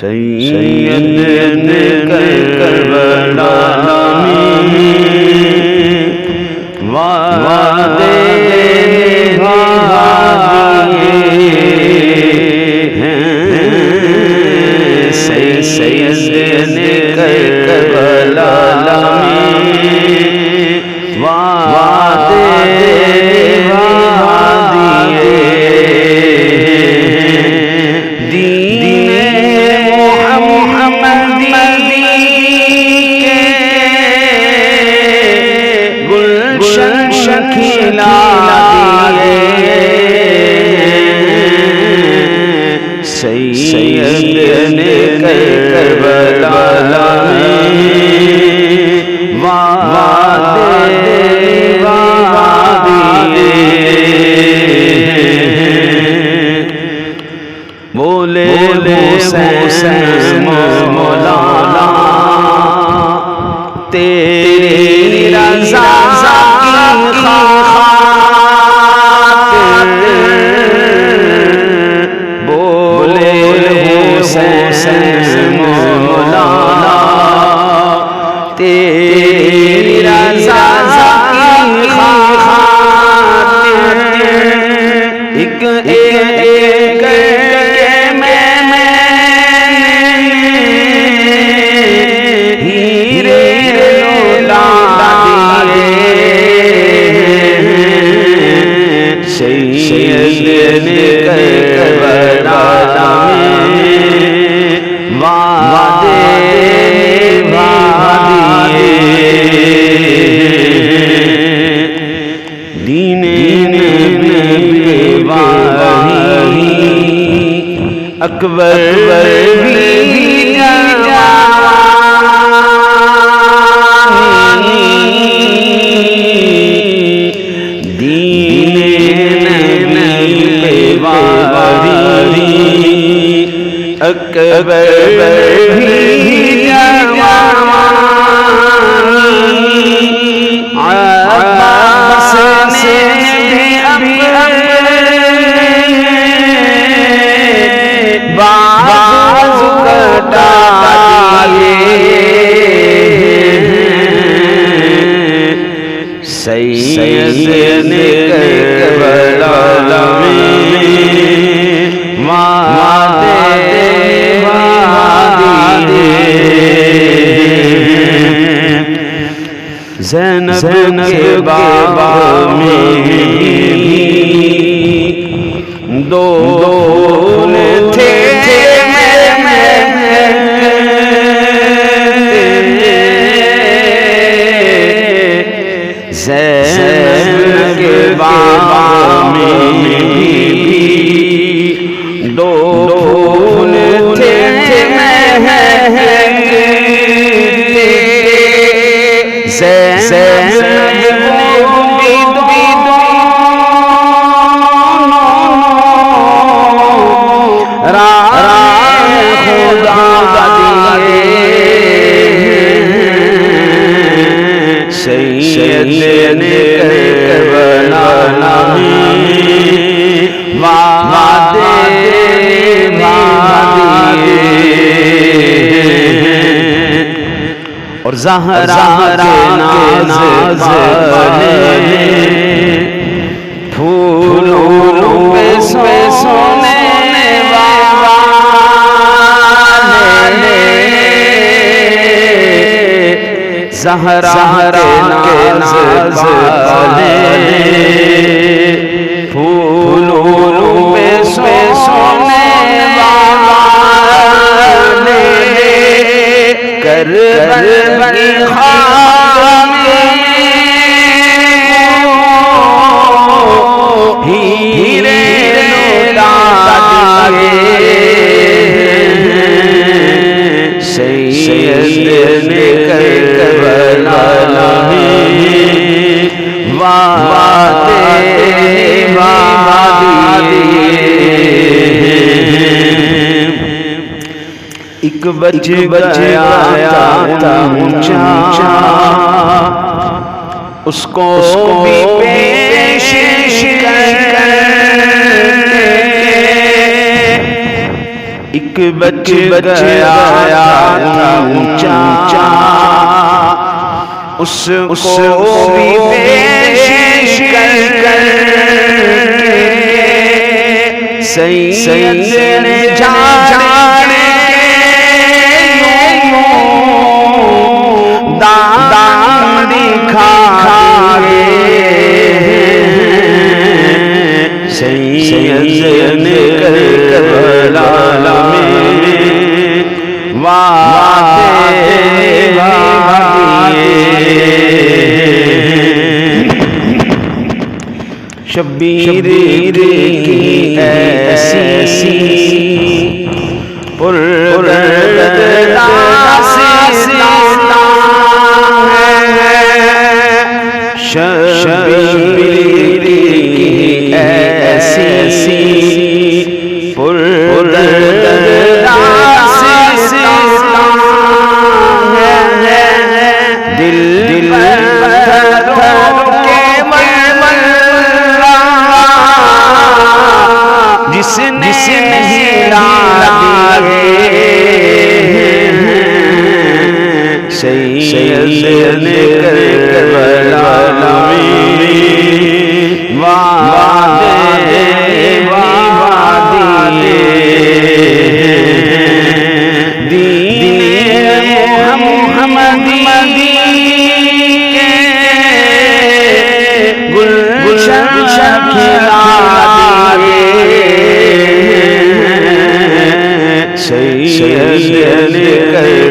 سید کربلا وعدے سید کربلا سید کربلا بولے حسین مولانا تیری رضا کی خاطر بولے حسین مولانا تیری رضا کی خاطر ایک ایک سید کربلا دین اکبر اکبر بھی عباس نے بھی بازو کٹا سید کربلا زینب کے بابا میں بھی دو تھے زینب کے بابا میں بھی دو تھے سید کربلا اور زہرا کے ناز والے پھولوں پہ سونے والے زہرا کے ناز والے پھولوں پہ سونے والے کربلا کی خاک ہیرے لوٹائے سید کربلا ایک بچ گیا تھا اونچا اس کو بھی پیش کر ایک بچ گیا تھا اونچا اس کو بھی پیش کر سید نے جانے دان دکھائے سید نے کربلا میں وعدے شبیر کی ایسی پردرد داستان ہے شبیر کی ایسی پردرد داستان ہے دل جس نے ہیرا دیے سید نے کربلا میں وعدے دین محمدی کے گلشن کھلا سید نے